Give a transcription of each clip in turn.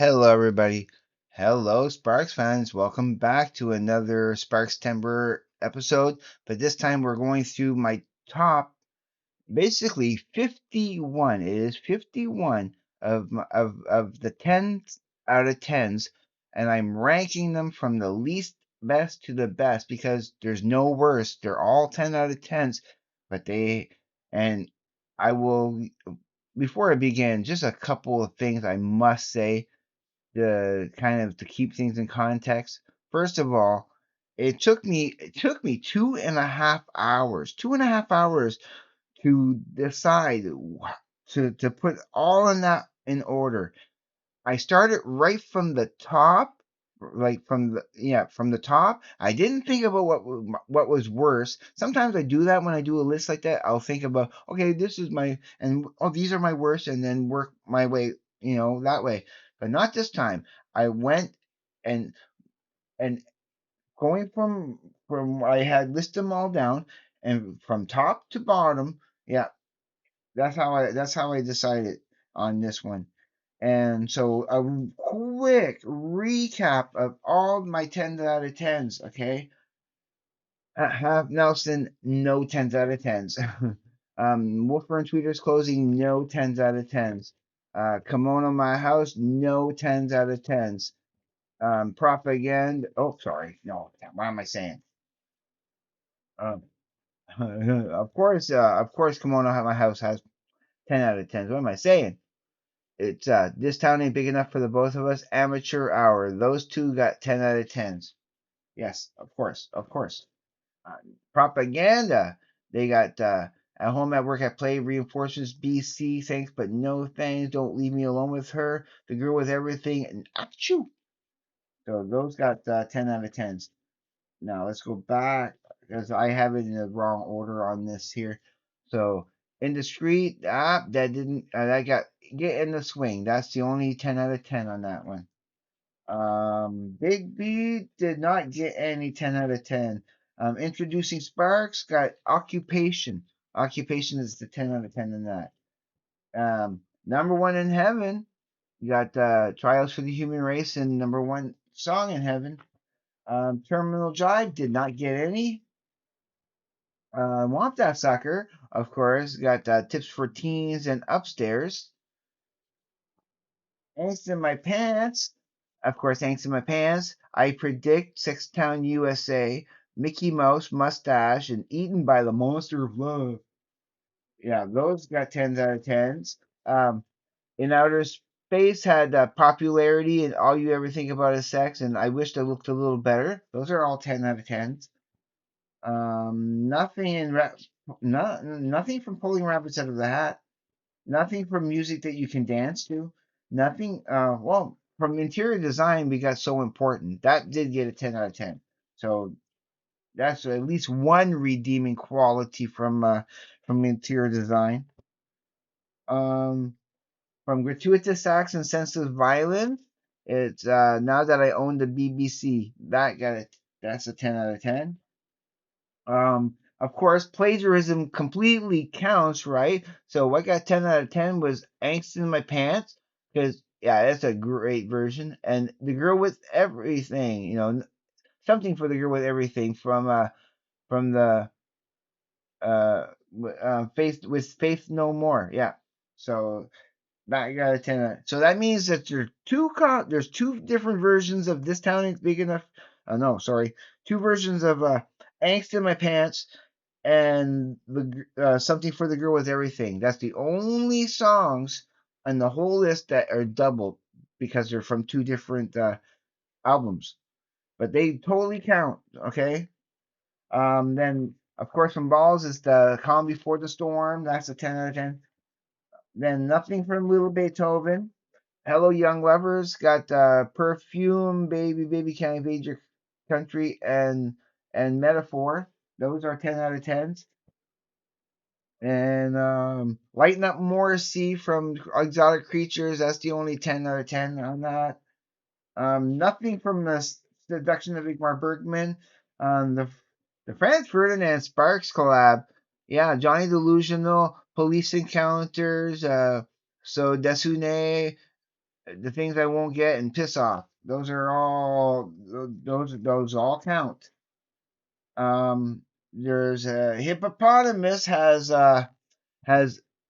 Hello, everybody. Hello, Sparks fans. Welcome back to another Sparkstember episode. But this time we're going through my top, basically 51. It is 51 of the 10 out of 10s, and I'm ranking them from the least best to the best because there's no worse. They're all 10 out of 10s, but and I will, before I begin, just a couple of things I must say to keep things in context. First of all, it took me 2.5 hours, 2.5 hours to decide to put all in that in order. I started right from the top, like from the top. I didn't think about what was worse. Sometimes I do that when I do a list like that. I'll think about, okay, this is my and oh, these are my worst, and then work my way, that way. But not this time. I went and and going from I had listed them all down, and from top to bottom. Yeah, that's how I decided on this one. And so a quick recap of all my 10 out of 10s, okay? At Half Nelson, no 10s out of 10s. Wolfer and Tweeter's Closing, no 10s out of 10s. Kimono My House, no 10s out of 10s. Propaganda, oh, sorry, no, what am I saying? Um, of course, Kimono My House has 10 out of 10s. What am I saying? It's This town ain't big enough for the both of us. Amateur hour. Those two got 10 out of 10s. Yes, of course, of course. Uh, Propaganda. They got at home, at work, at play. Reinforcements. BC. Thanks, but no thanks. Don't leave me alone with her. The girl with everything. And achoo. So those got 10 out of 10s. Now let's go back because I have it in the wrong order on this here. So Indiscreet, that didn't that got get in the swing. That's the only 10 out of 10 on that one. Big B did not get any 10 out of 10. Introducing Sparks got Occupation. Occupation is the 10 out of 10 in that. Number one in heaven, you got Trials for the Human Race and number one song in heaven. Terminal Drive did not get any. Want That Sucker, of course, got Tips for Teens and Upstairs. Angst in My Pants, of course, Angst in My Pants. I Predict, Sextown, USA. Mickey Mouse, Mustache, and Eaten by the Monster of Love. Yeah, those got 10s out of 10s. In Outer Space had popularity and All You Ever Think About Is Sex, and I Wished I Looked a Little Better. Those are all 10 out of 10s. Nothing nothing from Pulling Rabbits Out of the Hat. Nothing from music that you can dance to. Nothing. Well, from interior design, we got So Important. That did get a 10 out of 10. So that's at least one redeeming quality from interior design. Um, from gratuitous acts and senseless violence, it's Now That I Own the BBC. That's a 10 out of 10. Of course, plagiarism completely counts, right? So what got 10 out of 10 was Angst in My Pants, because, yeah, that's a great version. And The Girl with Everything, something for The Girl with Everything from the Faith No More. Yeah. So that got a 10 out. So that means that there's two different versions of This Town Ain't Big Enough. No, sorry. Two versions of Angst in My Pants and the Something for the Girl with Everything. That's the only songs on the whole list that are doubled because they're from two different albums, but they totally count. Okay. Then of course from Balls is the Calm Before the Storm. That's a 10 out of 10. Then Nothing from Little Beethoven. Hello Young Lovers got Perfume, Baby Baby Can't Invade Your Country, and Metaphor. Those are 10 out of 10s. And Lighten Up Morrissey from Exotic Creatures, that's the only 10 out of 10 on that. Nothing from the Seduction of Igmar Bergman. The Franz Ferdinand Sparks collab. Yeah, Johnny Delusional, Police Encounters, so Desune, the things I won't get, and piss off. Those are all those all count. Um, there's a hippopotamus has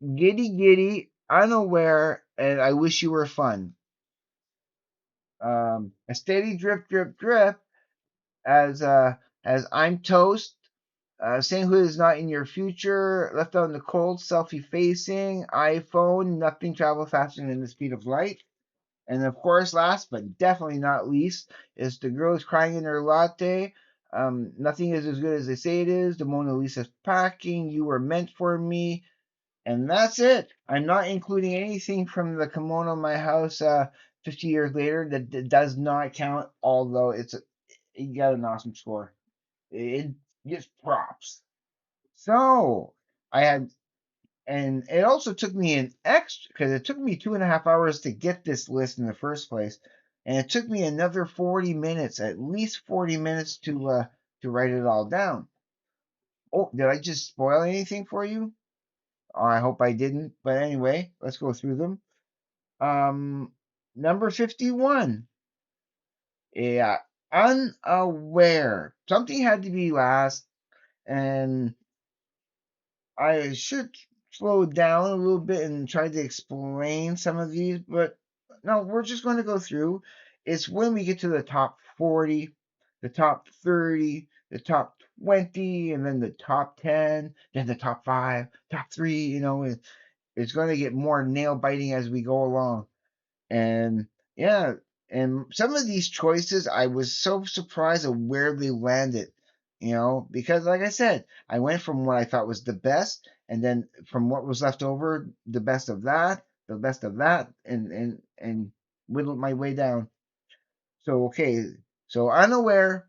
giddy giddy, unaware, and I wish you were fun. A steady drip drip drip as I'm toast. Saying who is not in your future, left out in the cold, selfie facing, iPhone, nothing travel faster than the speed of light. And of course, last but definitely not least, is the girl is crying in her latte. Nothing is as good as they say it is. The Mona Lisa's packing. You were meant for me. And that's it. I'm not including anything from the kimono in my house 50 years later that does not count, although it got an awesome score. It gets props. So I had, and it also took me an extra because it took me 2.5 hours to get this list in the first place, and it took me another 40 minutes, at least 40 minutes to write it all down. Oh, did I just spoil anything for you? Oh, I hope I didn't. But anyway, let's go through them. Um, Number 51. Yeah, unaware. Something had to be last, and I should slow down a little bit and try to explain some of these, but no, we're just going to go through. It's when we get to the top 40, the top 30, the top 20, and then the top 10, then the top 5, top 3, it's going to get more nail biting as we go along. And yeah, and some of these choices, I was so surprised at where they landed, because like I said, I went from what I thought was the best, and then from what was left over, the best of that, the best of that, and whittled my way down. So okay, so unaware,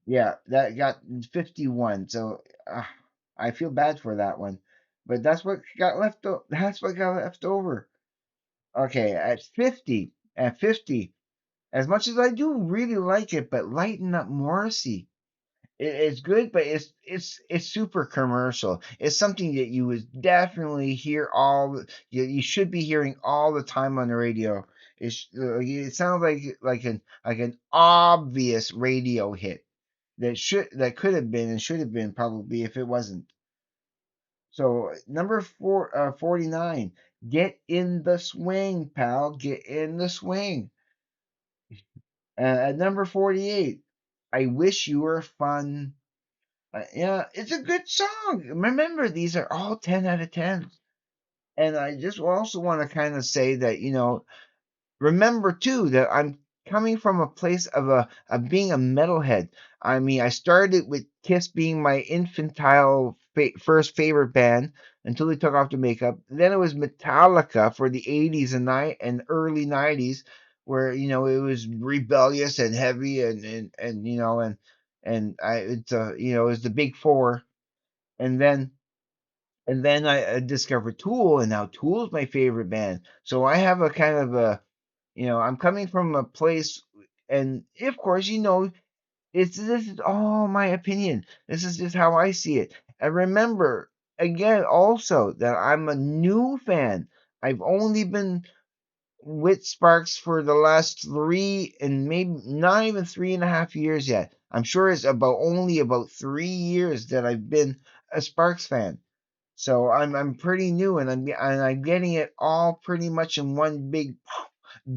yeah, that got 51. So I feel bad for that one, but that's what got left. That's what got left over. Okay, at 50, as much as I do really like it, but Lighten Up Morrissey. It's good, but it's super commercial. It's something that you would definitely hear you should be hearing all the time on the radio. It sounds like an obvious radio hit that could have been and should have been probably if it wasn't. So number 49, Get in the Swing, pal, get in the swing. At number 48, I Wish You Were Fun. Yeah, it's a good song. Remember, these are all 10 out of 10. And I just also want to kind of say that, remember too that I'm coming from a place of being a metalhead. I mean, I started with Kiss being my infantile first favorite band until they took off the makeup. Then it was Metallica for the 80s and early 90s, where it was rebellious and heavy and it was the big four. And then I discovered Tool, and now Tool's my favorite band. So I have a kind of I'm coming from a place, and of course, this is all my opinion. This is just how I see it. And remember, again, also that I'm a new fan. I've only been with Sparks for the last 3 and maybe not even 3.5 years yet. I'm sure it's only about 3 years that I've been a Sparks fan. So I'm pretty new, and I'm getting it all pretty much in one big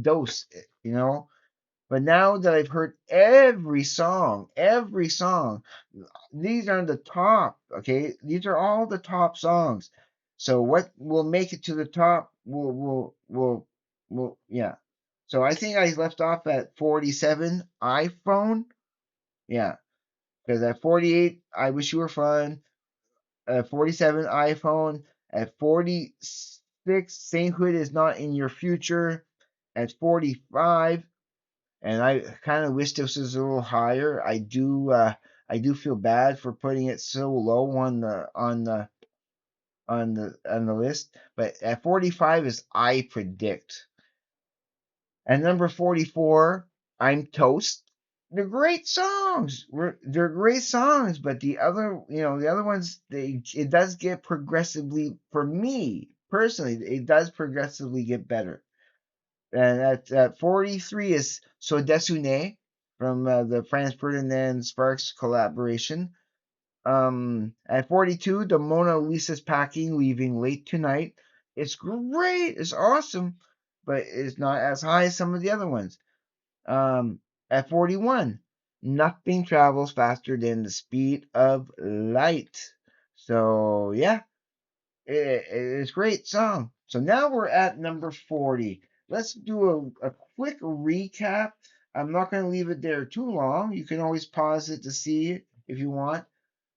dose. But now that I've heard every song, these are the top. Okay, these are all the top songs. So what will make it to the top? Yeah. So I think I left off at 47 iPhone. Yeah, because at 48, I Wish You Were Fun. 47 iPhone. At 46, Sainthood is not in your future. At 45, and I kind of wish this was a little higher. I do feel bad for putting it so low on the list. But at 45 is I Predict. And number 44, I'm Toast. They're great songs. They're great songs, but the other ones, it does get progressively, for me personally, it does progressively get better. And at 43 is So Desune from the Franz Ferdinand Sparks collaboration. At 42, the Mona Lisa's packing, leaving late tonight. It's great. It's awesome, but it's not as high as some of the other ones. Um, at 41, nothing travels faster than the speed of light. So yeah, it's a great song. So now we're at number 40. Let's do a quick recap. I'm not going to leave it there too long. You can always pause it to see it if you want,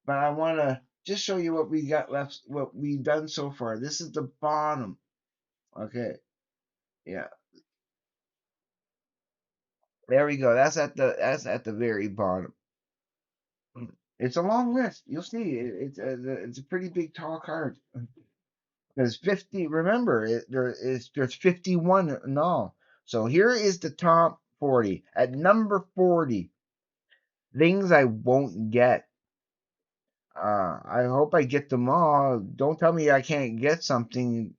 but I want to just show you what we got left, what we've done so far. This is the bottom. Okay, yeah, there we go. That's at the very bottom. It's a long list. You'll see. It's a pretty big tall card. There's 50. Remember, there's 51 in all. So here is the top 40. At number 40, things I won't get. I hope I get them all. Don't tell me I can't get something,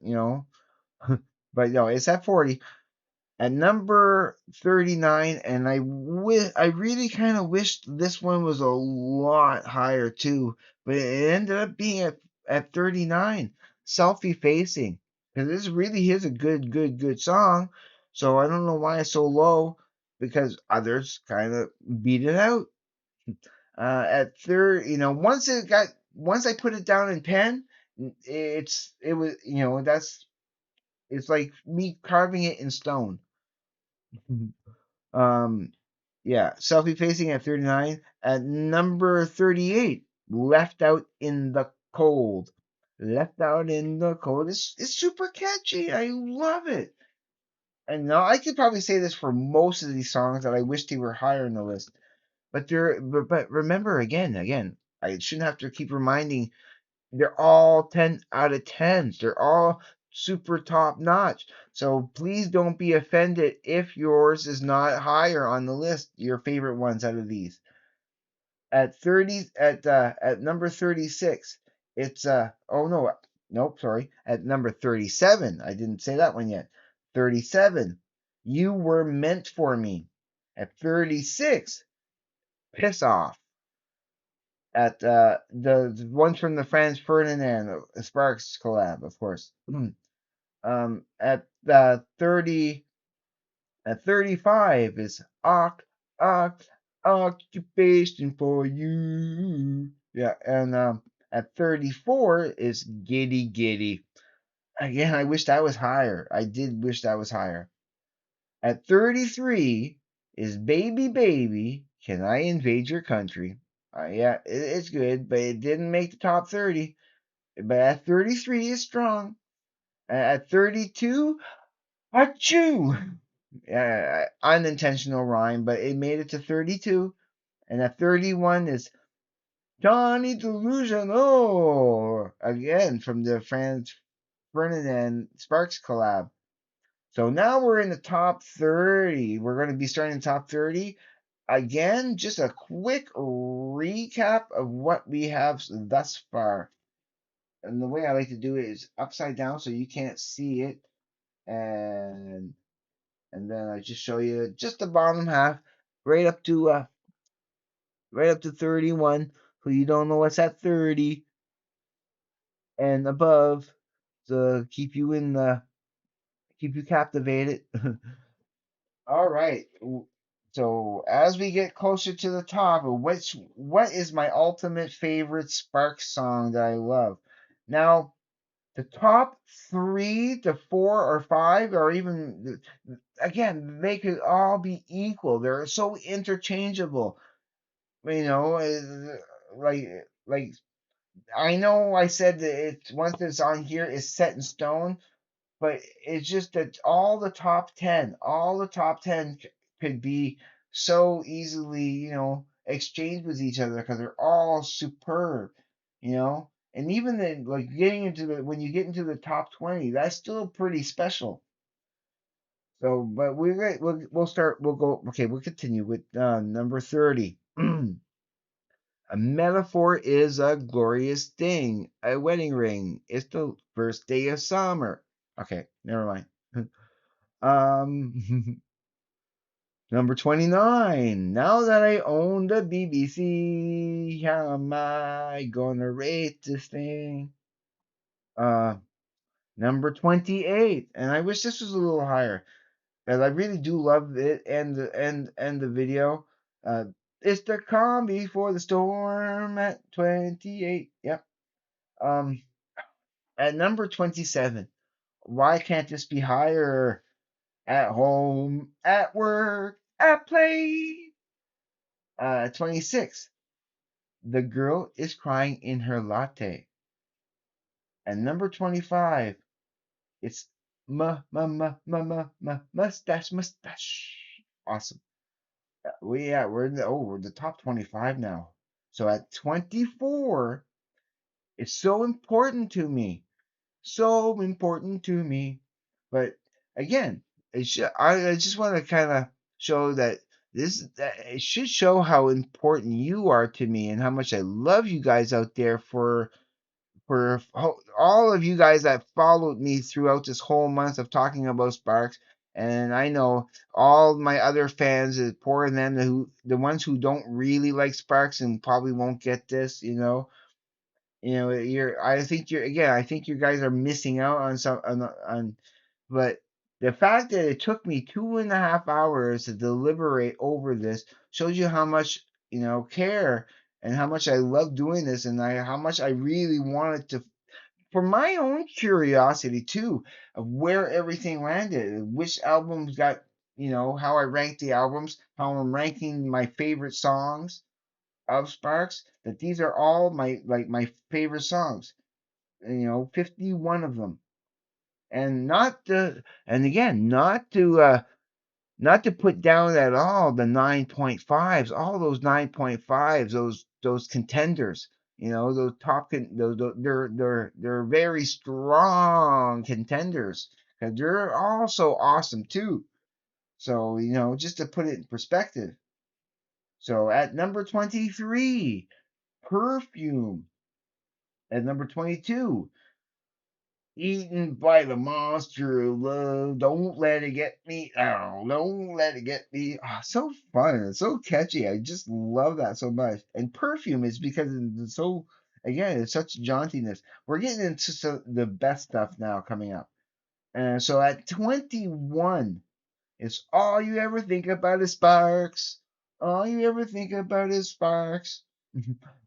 But no, it's at 40. At number 39, and I really kind of wished this one was a lot higher too, but it ended up being at 39. Selfie Facing. Because this really is a good song. So I don't know why it's so low, because others kind of beat it out. At third, once I put it down in pen, it was, it's like me carving it in stone. Um, yeah, Selfie Facing at 39. At number 38, Left Out in the Cold. Left Out in the Cold. It's super catchy. I love it. And now I could probably say this for most of these songs that I wish they were higher in the list. But remember again, I shouldn't have to keep reminding, they're all 10 out of 10s. They're all super top notch. So please don't be offended if yours is not higher on the list, your favorite ones out of these. At number 36, it's oh no, nope, sorry. At number 37, I didn't say that one yet. 37, You Were Meant for Me. At 36, Piss Off. At the ones from the Franz Ferdinand Sparks collab, of course. At 30, at 35 is occupation for you. Yeah, and at 34 is Giddy Giddy. Again, I wish that was higher. I did wish that was higher. At 33 is Baby Baby. Can I invade your country? Yeah, it's good, but it didn't make the top 30. But at 33 is strong. At 32, achoo! Unintentional rhyme, but it made it to 32. And at 31 is Johnny Delusional, again from the Franz Ferdinand Sparks collab. So now we're in the top 30. We're going to be starting the top 30. Again, just a quick recap of what we have thus far. And the way I like to do it is upside down so you can't see it. And then I just show you just the bottom half, right up to uh, right up to 31. So you don't know what's at 30 and above to keep you captivated. All right. So as we get closer to the top, what is my ultimate favorite Sparks song that I love? Now, the top 3 to 4 or 5, or even again, they could all be equal. They're so interchangeable. You know, like I know I said that it's once it's on here is set in stone, but it's just that all the top 10 could be so easily, exchanged with each other because they're all superb, And even then, like getting into when you get into the top 20, that's still pretty special. So, but we'll start. We'll go. Okay, we'll continue with number 30. A metaphor is a glorious thing. A wedding ring. It's the first day of summer. Okay, never mind. Number 29. Now that I own the BBC, how am I gonna rate this thing? Uh, Number 28. And I wish this was a little higher. And I really do love it and the video. Uh, it's the calm before the storm at 28. Yep. Um, at number 27. Why can't this be higher? At home, at work, at play. 26. The girl is crying in her latte. And number 25. It's mustache mustache. Awesome. We're the top 25 now. So at 24, it's so important to me. So important to me. But again, I just want to kind of show that that it should show how important you are to me and how much I love you guys out there for all of you guys that followed me throughout this whole month of talking about Sparks. And I know all my other fans, poor them, the ones who don't really like Sparks and probably won't get this, I think I think you guys are missing out on but the fact that it took me 2.5 hours to deliberate over this shows you how much, care and how much I love doing this and how much I really wanted to, for my own curiosity too, of where everything landed, which albums got, how I ranked the albums, how I'm ranking my favorite songs of Sparks, that these are all my favorite songs. 51 of them. And not to put down at all the 9.5s, all those 9.5s, those contenders, those they're very strong contenders because they're also awesome too. So, just to put it in perspective. So at number 23, Perfume. At number 22, Eaten by the monster of love. Don't let it get me out. Don't let it get me. So fun. It's so catchy. I just love that so much. And Perfume is because it's so, again, it's such jauntiness. We're getting into the best stuff now coming up. And so at 21, it's all you ever think about is Sparks. All you ever think about is Sparks.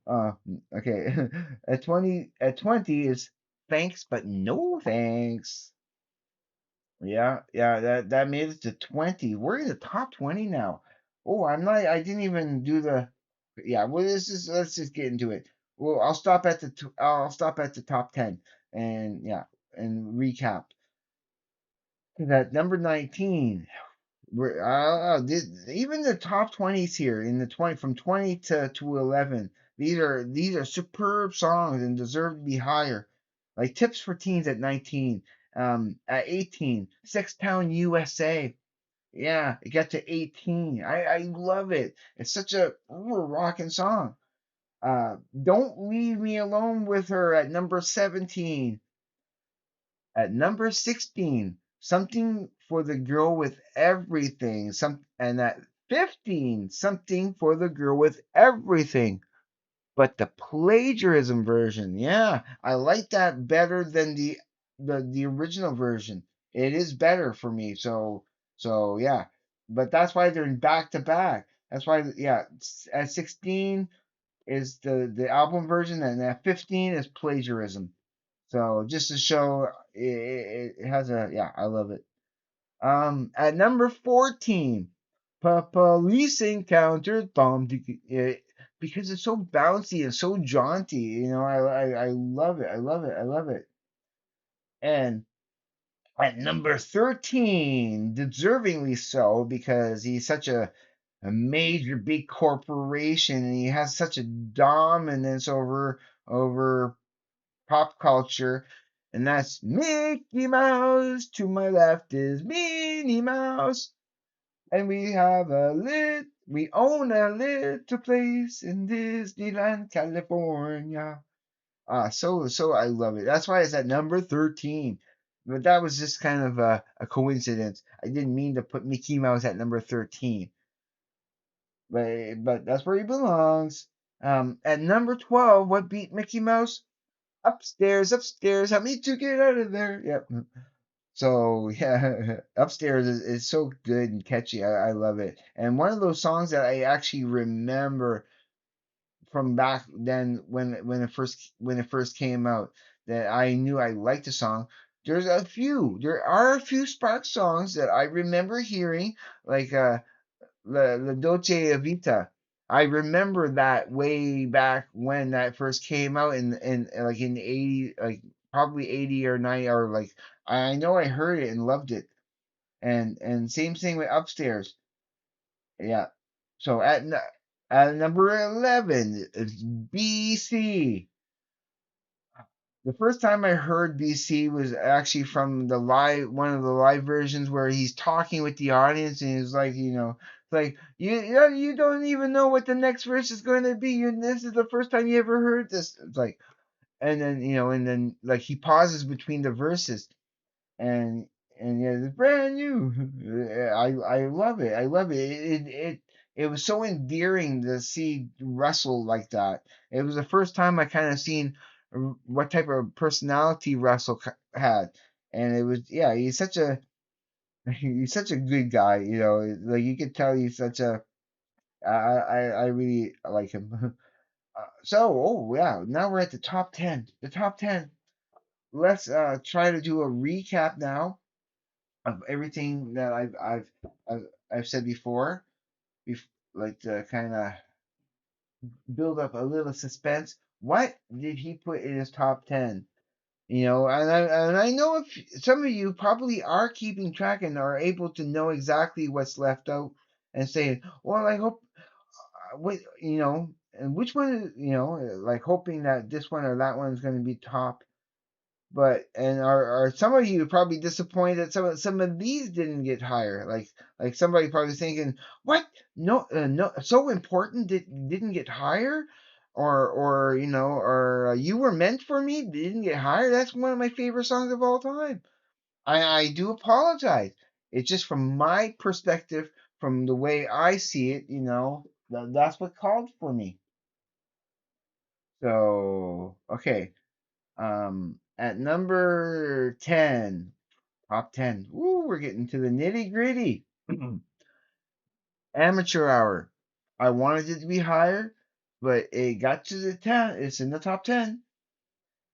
uh, okay. At 20 is thanks, but no thanks. Yeah, yeah, that made it to 20. We're in the top 20 now. Oh, I didn't even do the, yeah, well, let's just get into it. Well, I'll stop at the top 10 and yeah, and recap. That number 19. Even the top 20s here in the 20 from 20 to 11. These are superb songs and deserve to be higher. Like Tips for Teens at 19. At 18, Sextown USA. Yeah, it got to 18. I love it. It's such a rocking song. Don't Leave Me Alone with Her at number 17. At number 16, Something for the Girl with Everything. And at 15, Something for the Girl with Everything. But the plagiarism version, yeah, I like that better than the original version. It is better for me. So yeah. But that's why they're back to back. That's why, yeah, at 16 is the album version, and at 15 is plagiarism. So just to show it has yeah, I love it. At number 14, Police Encountered Tom because it's so bouncy and so jaunty. I love it. I love it. I love it. And at number 13, deservingly so, because he's such a major big corporation and he has such a dominance over pop culture, and that's Mickey Mouse. To my left is Minnie Mouse, and we own a little place in Disneyland, California. So I love it. That's why it's at number 13. but that was just kind of a coincidence. I didn't mean to put Mickey Mouse at number 13, but that's where he belongs. At number 12, what beat Mickey Mouse? Upstairs, upstairs, help me to get out of there. Yep. So yeah, upstairs is so good and catchy. I love it. And one of those songs that I actually remember from back then when it first came out that I knew I liked the song. There are a few Spark songs that I remember hearing, like La Dolce Vita. I remember that way back when that first came out in like in the 80, like probably 80 or 90, or like I know I heard it and loved it. And same thing with Upstairs. Yeah. So at number 11 is BC. The first time I heard BC was actually from the live one of the live versions where he's talking with the audience and he's like, it's like you don't even know what the next verse is going to be. This is the first time you ever heard this. It's like, and then like he pauses between the verses and yeah, it's brand new. I love it. I love it. It was so endearing to see Russell like that. It was the first time I kind of seen what type of personality Russell had, and it was yeah. He's such a good guy. Like you could tell he's such a I really like him. Oh yeah, now we're at the top 10. The top 10. Let's try to do a recap now of everything that I've, I've said before, like to kind of build up a little suspense. What did he put in his top 10? And I know if some of you probably are keeping track and are able to know exactly what's left out and saying, well, I hope, wait, and which one, like hoping that this one or that one is going to be top. But and are some of you probably disappointed that some of these didn't get higher? Like somebody probably thinking, what? No, no, so important didn't get higher, or or you were meant for me didn't get higher. That's one of my favorite songs of all time. I do apologize. It's just from my perspective, from the way I see it. That's what called for me. So okay. At number 10, top 10. Ooh, we're getting to the nitty gritty. Amateur hour. I wanted it to be higher, but it got to the 10. It's in the top 10.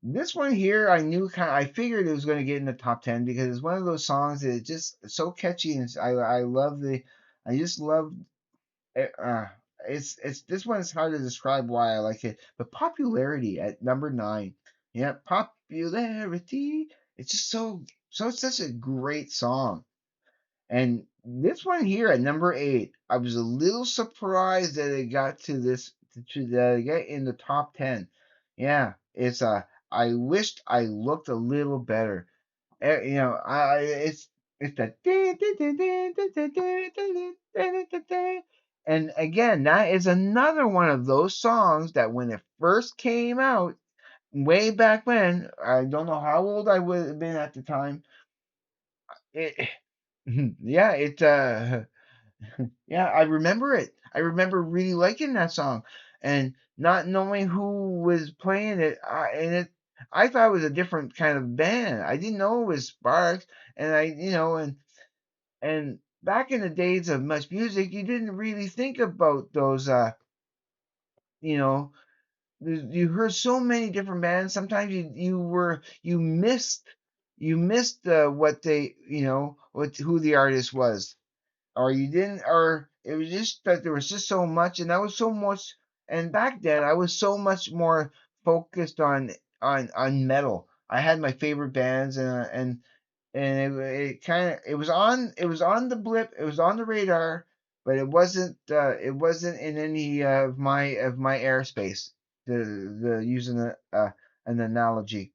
This one here, I figured it was going to get in the top 10 because it's one of those songs that is just so catchy. And I just love it. It's this one is hard to describe why I like it, but popularity at number 9. Yeah, popularity. It's just it's such a great song. And this one here at number 8, I was a little surprised that it got to that it got in the top 10. Yeah, I wished I looked a little better. It's that and again, that is another one of those songs that when it first came out, way back when, I don't know how old I would have been at the time. It, yeah, yeah, I remember it. I remember really liking that song and not knowing who was playing it. I thought it was a different kind of band. I didn't know it was Sparks, and and back in the days of Much Music, you didn't really think about those. You know, you heard so many different bands. Sometimes you missed what they what who the artist was, or you didn't, or it was just that there was just so much, and that was so much. And back then, I was so much more focused on metal. I had my favorite bands, and it kind of it was on the blip, it was on the radar, but it wasn't in any of my airspace. The using an analogy.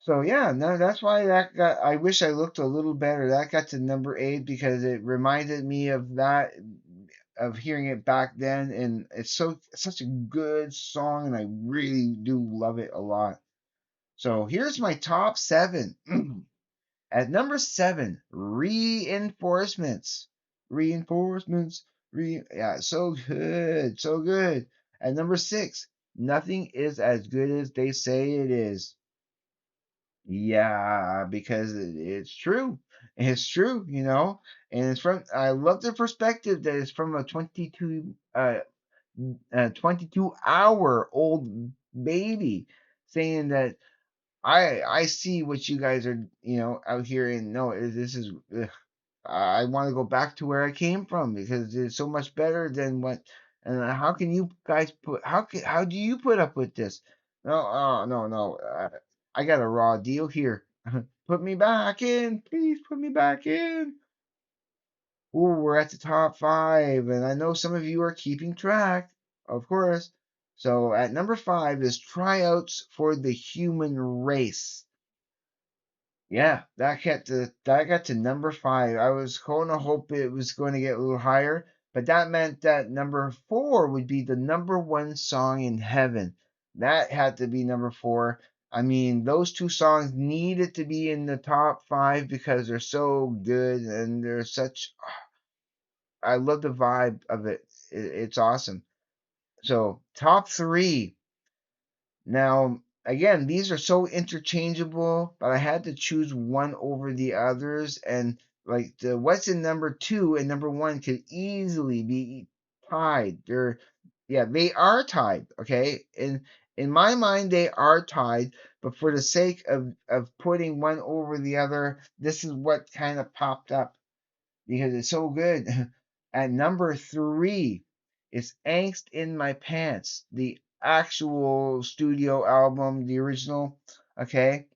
So yeah, no, that's why that got. I wish I looked a little better. That got to number 8 because it reminded me of that, of hearing it back then, and it's such a good song, and I really do love it a lot. So here's my top seven. At number seven, reinforcements. Reinforcements. Yeah, so good. So good. At number six, nothing is as good as they say it is. Yeah, because it's true. It's true, and it's from, I love the perspective that it's from a 22-hour old baby saying that I see what you guys are, out here, and no, this is, I want to go back to where I came from because it's so much better than what. And how can you guys how do you put up with this? No, no, no. I got a raw deal here. Put me back in, please. Put me back in. Ooh, we're at the top five, and I know some of you are keeping track, of course. So at number five is tryouts for the human race. Yeah, that got to number five. I was going to hope it was going to get a little higher, but that meant that number four would be the number one song in heaven. That had to be number four. I mean, those two songs needed to be in the top five because they're so good and they're such. I love the vibe of it. It's awesome. So top three. Now, again, these are so interchangeable, but I had to choose one over the others, and like the what's in number two and number one could easily be tied. Yeah, they are tied. Okay, in my mind, they are tied. But for the sake of putting one over the other, this is what kind of popped up because it's so good. At number three is Angst in My Pants, the actual studio album, the original. Okay.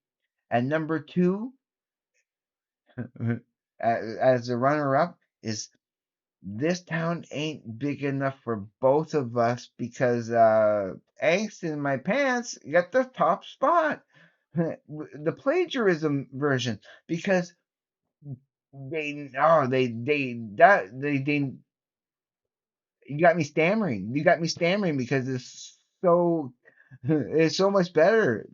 At number two, as the runner up, is This Town Ain't Big Enough for Both of Us because Angst in My Pants got the top spot. The plagiarism version because they you got me stammering. You got me stammering because it's so it's so much better.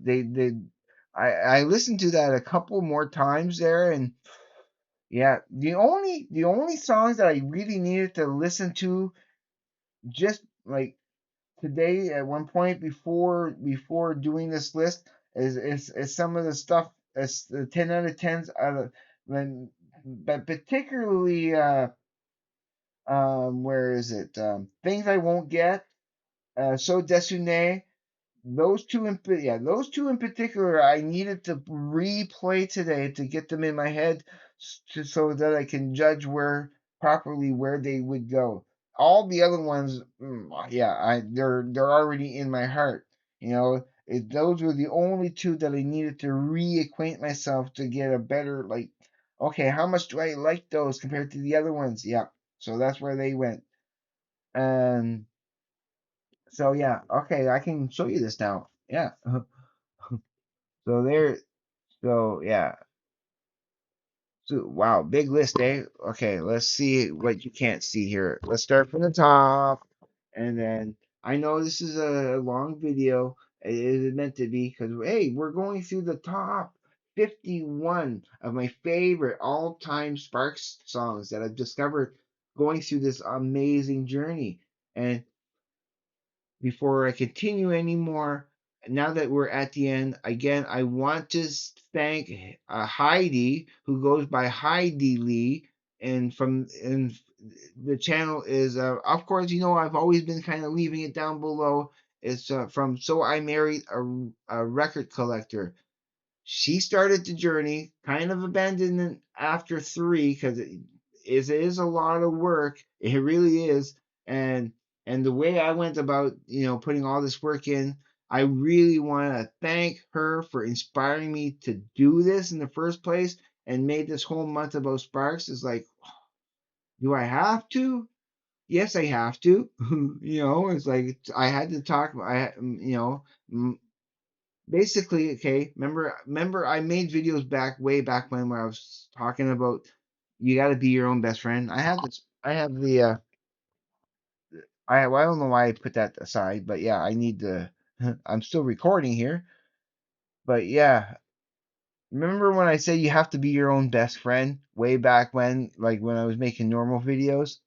I listened to that a couple more times there, and yeah, the only songs that I really needed to listen to just like today at one point before doing this list is some of the stuff as the 10 out of 10s out of when but particularly where is it? Things I Won't Get, So Desune. Those two in particular, I needed to replay today to get them in my head, so that I can judge where they would go. All the other ones, yeah, they're already in my heart. Those were the only two that I needed to reacquaint myself to get a better like. Okay, how much do I like those compared to the other ones? Yeah, so that's where they went. And so yeah, okay, I can show you this now. Yeah. So there, so yeah. So wow, big list, eh? Okay, let's see what you can't see here. Let's start from the top, and then I know this is a long video. It is meant to be because hey, we're going through the top 51 of my favorite all-time Sparks songs that I've discovered going through this amazing journey. And before I continue anymore, now that we're at the end, again, I want to thank Heidi, who goes by Heidi Lee, and the channel is, of course, I've always been kind of leaving it down below. It's from So I Married a Record Collector. She started the journey, kind of abandoned it after three because it is a lot of work. It really is, and the way I went about putting all this work in, I really want to thank her for inspiring me to do this in the first place and made this whole month about Sparks. Is like, do I have to? Yes, I have to. It's like I had to talk. Basically, okay, remember I made videos way back when where I was talking about you got to be your own best friend. I have the well, I don't know why I put that aside, but yeah, I need the I'm still recording here. But yeah, remember when I said you have to be your own best friend way back when, like when I was making normal videos?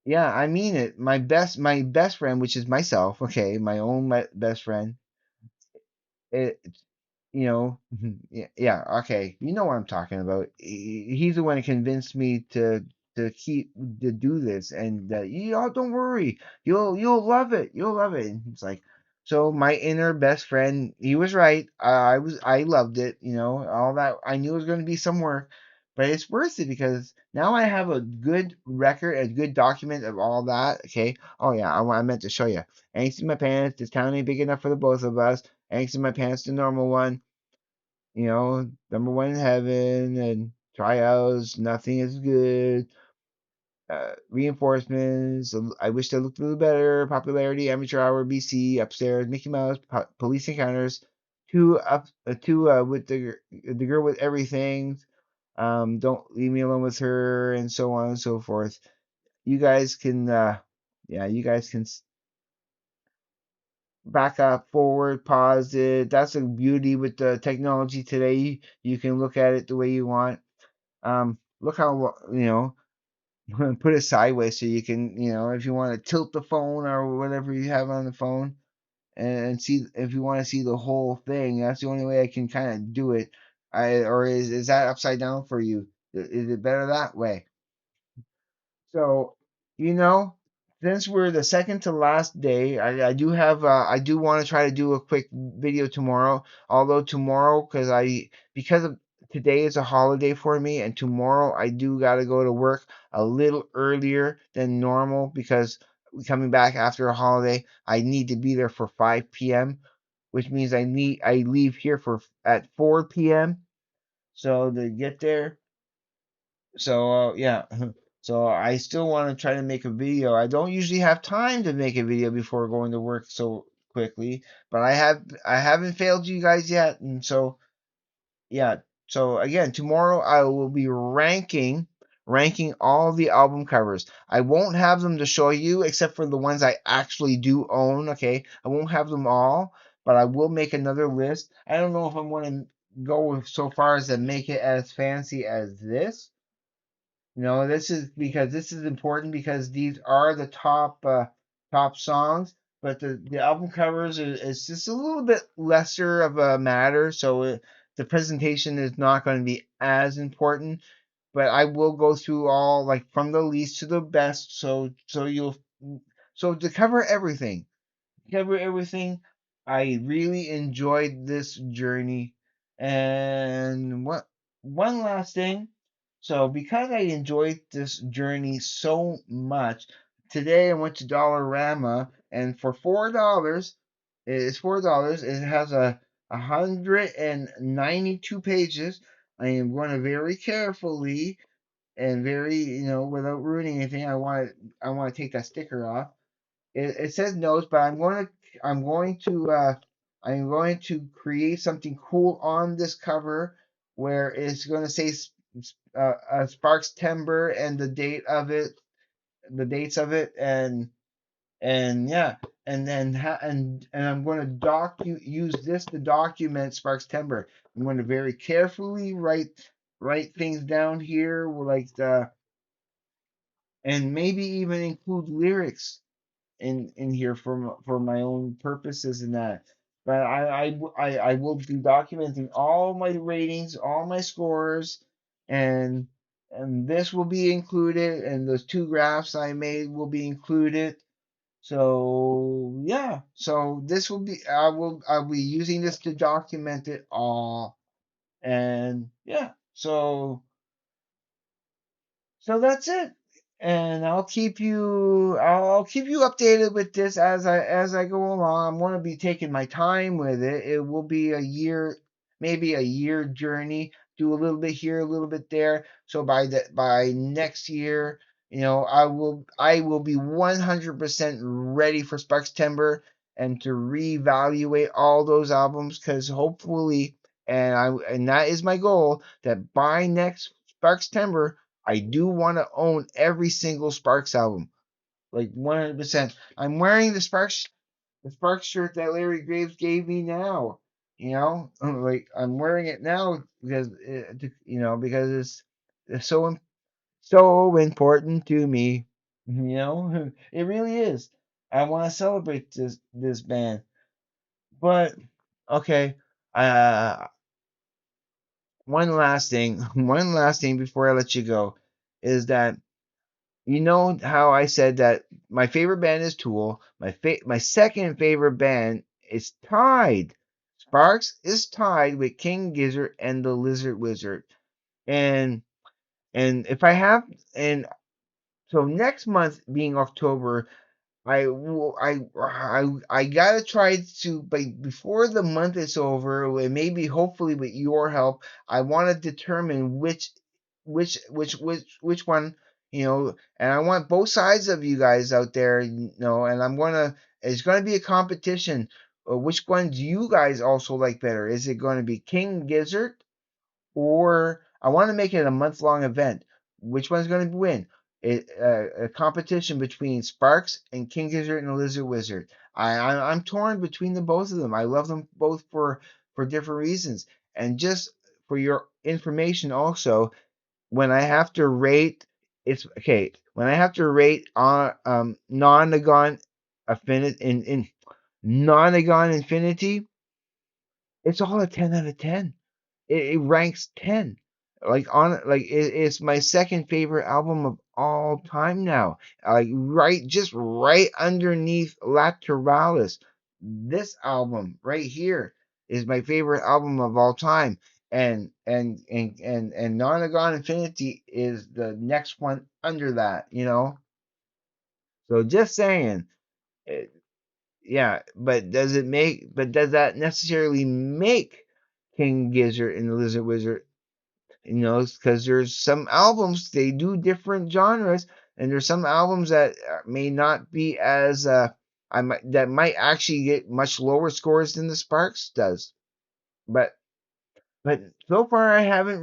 Yeah, I mean it. My best friend, which is myself, okay, my best friend. It, you know, yeah, yeah, okay, you know what I'm talking about. He's the one who convinced me to do this, and you know, don't worry, you'll love it, you'll love it. And he's like, so my inner best friend, he was right. I loved it, you know, all that. I knew it was going to be some work, but it's worth it because now I have a good record, a good document of all that. Okay. Oh yeah, I meant to show you. Angst in my pants. This town ain't big enough for the both of us. Angst in my pants, the normal one. You know, number one in heaven and tryouts. Nothing is good. Reinforcements. I wish they looked a little better. Popularity, amateur hour, BC, upstairs, Mickey Mouse, police encounters. Two with the girl with everything. Don't leave me alone with her, and so on and so forth. You guys can, yeah, you guys can back up, forward, pause it. That's the beauty with the technology today. You can look at it the way you want. Look how put it sideways so you can, if you want to tilt the phone or whatever you have on the phone and see if you want to see the whole thing. That's the only way I can kind of do it. Or is that upside down for you? Is it better that way? So, you know, since we're the second to last day, I do want to try to do a quick video tomorrow. Although tomorrow, because of today is a holiday for me, and tomorrow I do gotta go to work a little earlier than normal because coming back after a holiday, I need to be there for 5 p.m., which means I leave here for at 4 p.m. So to get there, yeah. So I still want to try to make a video. I don't usually have time to make a video before going to work so quickly, but I haven't failed you guys yet. And so yeah. So again, tomorrow I will be ranking all the album covers. I won't have them to show you except for the ones I actually do own, okay? I won't have them all, but I will make another list. I don't know if I'm going to go so far as to make it as fancy as this. No, this is important because these are the top songs, but the album covers is just a little bit lesser of a matter, so the presentation is not going to be as important. But I will go through all like from the least to the best, so to cover everything. I really enjoyed this journey. And what one last thing. So because I enjoyed this journey so much, today I went to Dollarama and for $4. It has 192 pages. I am going to very carefully and very, without ruining anything, I want to take that sticker off. It says notes, but I'm going to I'm going to create something cool on this cover where it's going to say Sparkstember and the dates of it, and yeah, and then and I'm going to use this to document Sparkstember. I'm going to very carefully write things down here, like and maybe even include lyrics in here for my own purposes and that. But I will be documenting all my ratings, all my scores, and this will be included, and those two graphs I made will be included. So yeah, so this will be I'll be using this to document it all, and yeah, so that's it. And I'll keep you updated with this as I go along. I'm going to be taking my time with it. It will be a year, maybe a year journey. Do a little bit here, a little bit there. So by next year, I will be 100% ready for Sparkstember and to reevaluate all those albums because hopefully, and that is my goal, that by next Sparkstember I do want to own every single Sparks album, like 100%. I'm wearing the Sparks shirt that Larry Graves gave me now. Like I'm wearing it now because because it's so important to me. It really is. I want to celebrate this band, but okay. Uh, one last thing, one last thing before I let you go, is that you know how I said that my favorite band is Tool. My second favorite band is tied. Sparks is tied with King Gizzard and the Lizard Wizard. And and if I have and so next month being October, I gotta try to, but before the month is over, and maybe hopefully with your help, I want to determine which one, and I want both sides of you guys out there, and it's gonna be a competition. Which one do you guys also like better? Is it going to be King Gizzard, or I want to make it a month long event? Which one's going to win? A competition between Sparks and King Gizzard and the Lizard Wizard. I'm torn between the both of them. I love them both for different reasons. And just for your information, also, when I have to rate, it's okay. When I have to rate on non-Nagon affinity in non-Nagon Infinity, it's all a 10 out of 10. It ranks 10. It's my second favorite album of all time now. Like right underneath Lateralis. This album right here is my favorite album of all time. And Nonagon Infinity is the next one under that. So just saying. eh, Yeah, but does that necessarily make King Gizzard and the Lizard Wizard? Because there's some albums they do different genres, and there's some albums that may not be as that might actually get much lower scores than the Sparks does. But but so far I can't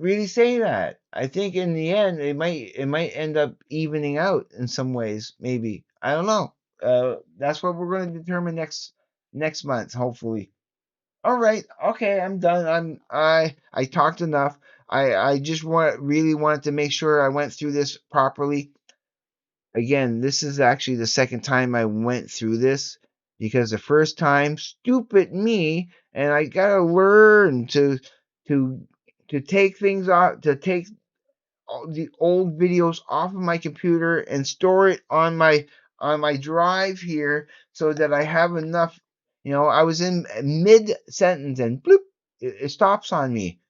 really say that. I think in the end it might end up evening out in some ways, maybe. I don't know. That's what we're going to determine next month, hopefully. All right. Okay, I'm done. I talked enough. I just really wanted to make sure I went through this properly. Again, this is actually the second time I went through this because the first time, stupid me, and I gotta learn to to take things off, to take all the old videos off of my computer and store it on my drive here so that I have enough. I was in mid sentence and bloop, it stops on me.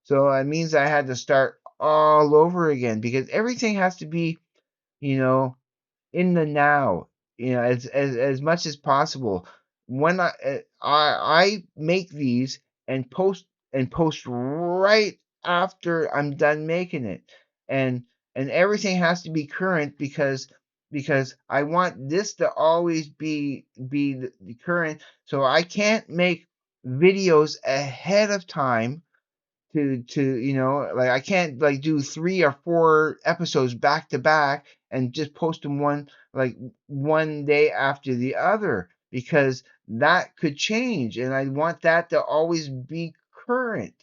So that means I had to start all over again because everything has to be, you know, in the now, as much as possible. When I make these and post right after I'm done making it, and and everything has to be current because I want this to always be the current. So I can't make videos ahead of time to like I can't like do 3 or 4 episodes back to back and just post them one day after the other because that could change and I want that to always be current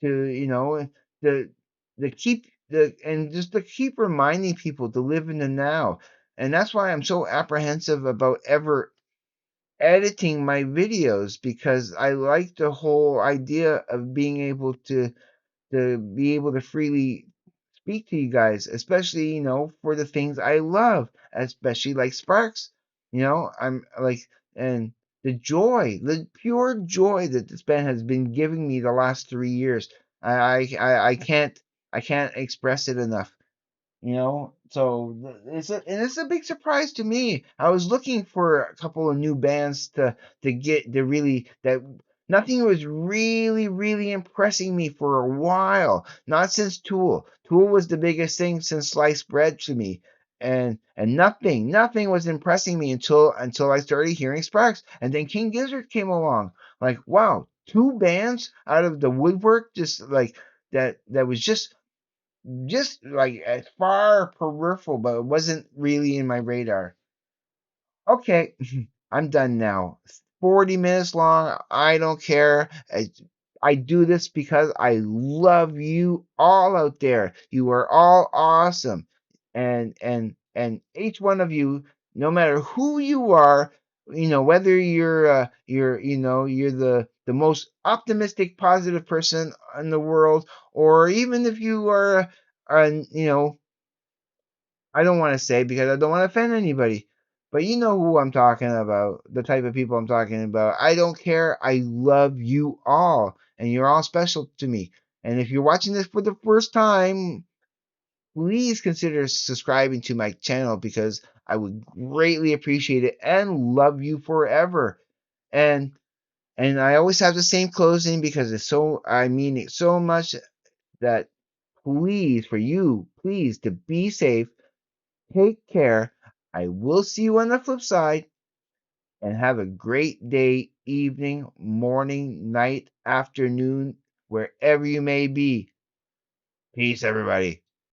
to the the keep the and just to keep reminding people to live in the now. And that's why I'm so apprehensive about ever editing my videos because I like the whole idea of being able to freely speak to you guys, especially, for the things I love, especially like Sparks. I'm like, and the pure joy that this band has been giving me the last 3 years. I can't express it enough. So it's a big surprise to me. I was looking for a couple of new bands to get to really that nothing was really impressing me for a while. Not since Tool. Tool was the biggest thing since sliced bread to me. And nothing was impressing me until I started hearing Sparks. And then King Gizzard came along. Like, wow, two bands out of the woodwork, just like that was just like as far peripheral, but it wasn't really in my radar. Okay, I'm done now. 40 minutes long. I don't care. I do this because I love you all out there. You are all awesome. And each one of you, no matter who you are, whether you're the most optimistic, positive person in the world, or even if you are, I don't want to say because I don't want to offend anybody. But you know who I'm talking about, the type of people I'm talking about. I don't care. I love you all, and you're all special to me. And if you're watching this for the first time, please consider subscribing to my channel because I would greatly appreciate it and love you forever. And and I always have the same closing because I mean it so much that please, for you, please to be safe. Take care. I will see you on the flip side and have a great day, evening, morning, night, afternoon, wherever you may be. Peace, everybody.